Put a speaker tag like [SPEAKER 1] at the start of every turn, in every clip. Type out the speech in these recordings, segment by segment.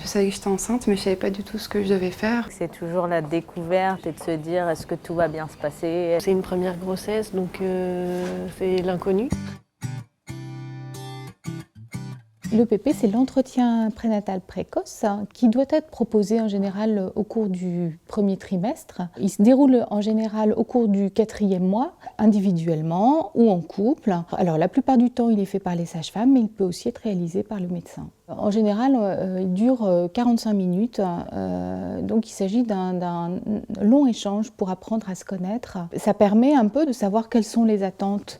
[SPEAKER 1] Je savais que j'étais enceinte, mais je savais pas du tout ce que je devais faire.
[SPEAKER 2] C'est toujours la découverte et de se dire est-ce que tout va bien se passer.
[SPEAKER 3] C'est une première grossesse, donc c'est l'inconnu.
[SPEAKER 4] L'EPP, c'est l'entretien prénatal précoce qui doit être proposé en général au cours du premier trimestre. Il se déroule en général au cours du 4e mois, individuellement ou en couple. Alors la plupart du temps, il est fait par les sages-femmes, mais il peut aussi être réalisé par le médecin. En général, il dure 45 minutes, donc il s'agit d'un long échange pour apprendre à se connaître. Ça permet un peu de savoir quelles sont les attentes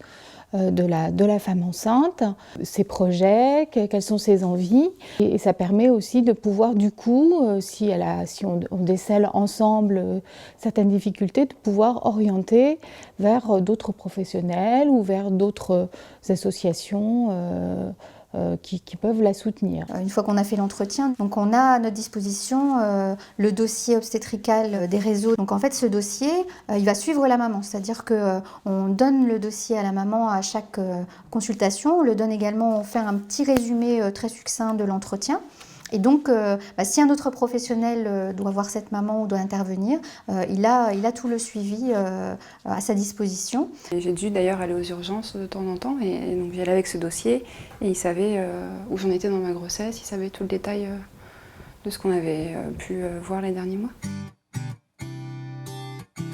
[SPEAKER 4] de la femme enceinte, ses projets, quelles sont ses envies. Et ça permet aussi de pouvoir, du coup, si on décèle ensemble certaines difficultés, de pouvoir orienter vers d'autres professionnels ou vers d'autres associations qui peuvent la soutenir.
[SPEAKER 5] Une fois qu'on a fait l'entretien, donc on a à notre disposition le dossier obstétrical des réseaux. Donc en fait, ce dossier, il va suivre la maman, c'est-à-dire qu'on donne le dossier à la maman à chaque consultation. On le donne également, on fait un petit résumé très succinct de l'entretien. Et donc, si un autre professionnel doit voir cette maman ou doit intervenir, il a tout le suivi à sa disposition.
[SPEAKER 1] J'ai dû d'ailleurs aller aux urgences de temps en temps, et donc j'y allais avec ce dossier, et il savait où j'en étais dans ma grossesse, il savait tout le détail de ce qu'on avait pu voir les derniers mois.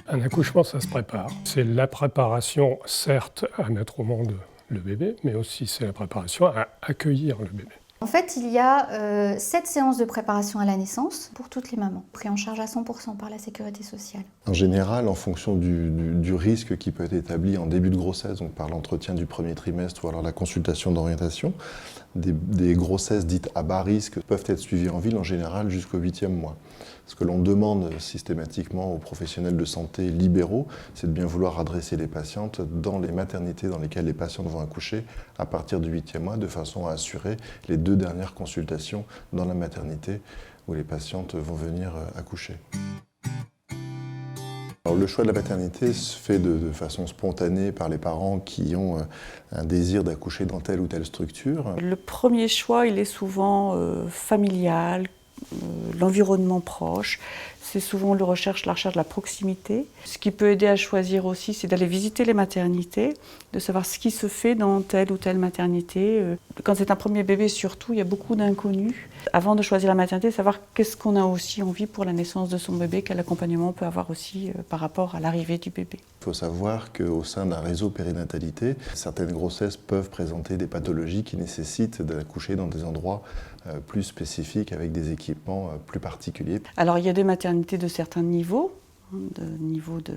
[SPEAKER 6] Un accouchement, ça se prépare. C'est la préparation, certes, à mettre au monde le bébé, mais aussi c'est la préparation à accueillir le bébé.
[SPEAKER 5] En fait, il y a 7 séances de préparation à la naissance pour toutes les mamans, pris en charge à 100% par la Sécurité sociale.
[SPEAKER 7] En général, en fonction du risque qui peut être établi en début de grossesse, donc par l'entretien du premier trimestre ou alors la consultation d'orientation, des grossesses dites à bas risque peuvent être suivies en ville en général jusqu'au 8e mois. Ce que l'on demande systématiquement aux professionnels de santé libéraux, c'est de bien vouloir adresser les patientes dans les maternités dans lesquelles les patientes vont accoucher à partir du 8e mois, de façon à assurer les 2 dernières consultations dans la maternité où les patientes vont venir accoucher. Alors, le choix de la maternité se fait de façon spontanée par les parents qui ont un désir d'accoucher dans telle ou telle structure.
[SPEAKER 8] Le premier choix, il est souvent familial, l'environnement proche. C'est souvent la recherche de la proximité. Ce qui peut aider à choisir aussi, c'est d'aller visiter les maternités, de savoir ce qui se fait dans telle ou telle maternité. Quand c'est un premier bébé, surtout, il y a beaucoup d'inconnus. Avant de choisir la maternité, savoir qu'est-ce qu'on a aussi envie pour la naissance de son bébé, quel accompagnement on peut avoir aussi par rapport à l'arrivée du bébé.
[SPEAKER 7] Il faut savoir qu'au sein d'un réseau périnatalité, certaines grossesses peuvent présenter des pathologies qui nécessitent d'accoucher dans des endroits plus spécifiques avec des équipements plus particuliers.
[SPEAKER 8] Alors il y a des maternités de certains niveaux, niveau de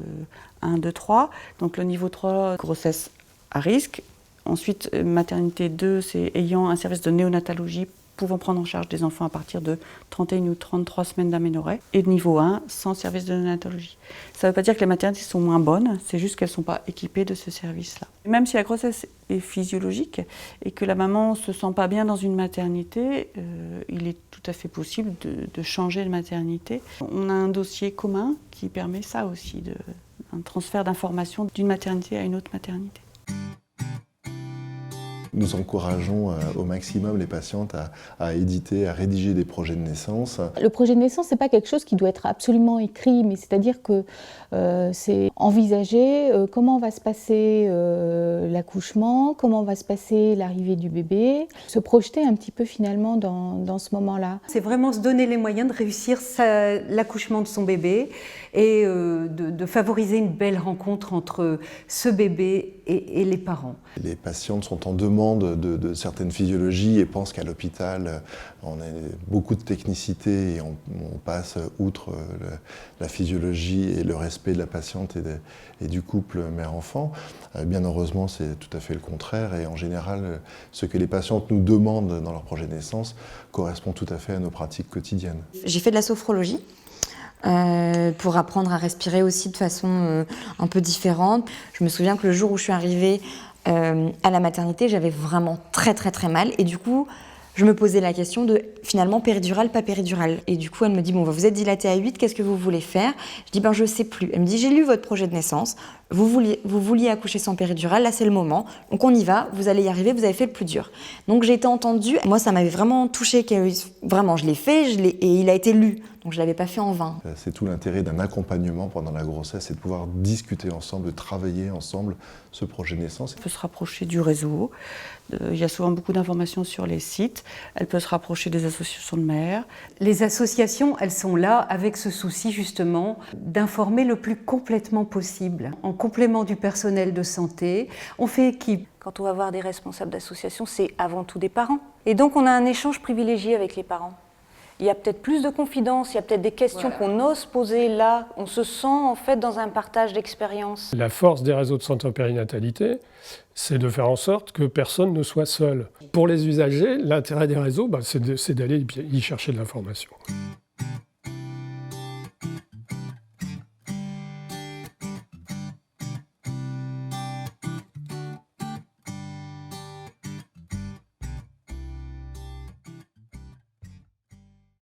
[SPEAKER 8] 1, 2, 3. Donc le niveau 3, grossesse à risque. Ensuite, maternité 2, c'est ayant un service de néonatologie pouvant prendre en charge des enfants à partir de 31 ou 33 semaines d'aménorrhée. Et niveau 1, sans service de néonatologie. Ça ne veut pas dire que les maternités sont moins bonnes, c'est juste qu'elles ne sont pas équipées de ce service-là. Même si la grossesse est physiologique et que la maman ne se sent pas bien dans une maternité, il est tout à fait possible de changer de maternité. On a un dossier commun qui permet ça aussi, un transfert d'informations d'une maternité à une autre maternité.
[SPEAKER 7] Nous encourageons au maximum les patientes à éditer, à rédiger des projets de naissance.
[SPEAKER 4] Le projet de naissance, ce n'est pas quelque chose qui doit être absolument écrit, mais c'est-à-dire que c'est envisager comment va se passer l'accouchement, comment va se passer l'arrivée du bébé, se projeter un petit peu finalement dans ce moment-là.
[SPEAKER 9] C'est vraiment se donner les moyens de réussir l'accouchement de son bébé et de favoriser une belle rencontre entre ce bébé et les parents.
[SPEAKER 7] Les patientes sont en demande de certaines physiologies et pensent qu'à l'hôpital, on a beaucoup de technicité et on passe outre la physiologie et le respect de la patiente et du couple mère-enfant. Bien heureusement, c'est tout à fait le contraire et en général, ce que les patientes nous demandent dans leur projet de naissance correspond tout à fait à nos pratiques quotidiennes.
[SPEAKER 10] J'ai fait de la sophrologie. Pour apprendre à respirer aussi de façon un peu différente. Je me souviens que le jour où je suis arrivée à la maternité, j'avais vraiment très mal et du coup, je me posais la question de finalement péridurale, pas péridurale. Et du coup, elle me dit, bon, vous êtes dilatée à 8, qu'est-ce que vous voulez faire? Je dis, ben, je sais plus. Elle me dit, j'ai lu votre projet de naissance, vous vouliez accoucher sans péridurale, là c'est le moment, donc on y va, vous allez y arriver, vous avez fait le plus dur. Donc j'ai été entendue, moi ça m'avait vraiment touchée, vraiment je l'ai fait et il a été lu, donc je ne l'avais pas fait en vain.
[SPEAKER 7] C'est tout l'intérêt d'un accompagnement pendant la grossesse, c'est de pouvoir discuter ensemble, de travailler ensemble ce projet de naissance.
[SPEAKER 8] Elle peut se rapprocher du réseau, il y a souvent beaucoup d'informations sur les sites, elle peut se rapprocher des associations de mères.
[SPEAKER 9] Les associations, elles sont là avec ce souci justement d'informer le plus complètement possible. En complément du personnel de santé, on fait équipe.
[SPEAKER 2] Quand on va voir des responsables d'associations, c'est avant tout des parents. Et donc on a un échange privilégié avec les parents. Il y a peut-être plus de confidences, il y a peut-être des questions qu'on ose poser là. On se sent en fait dans un partage d'expérience.
[SPEAKER 6] La force des réseaux de santé en périnatalité, c'est de faire en sorte que personne ne soit seul. Pour les usagers, l'intérêt des réseaux, c'est d'aller y chercher de l'information.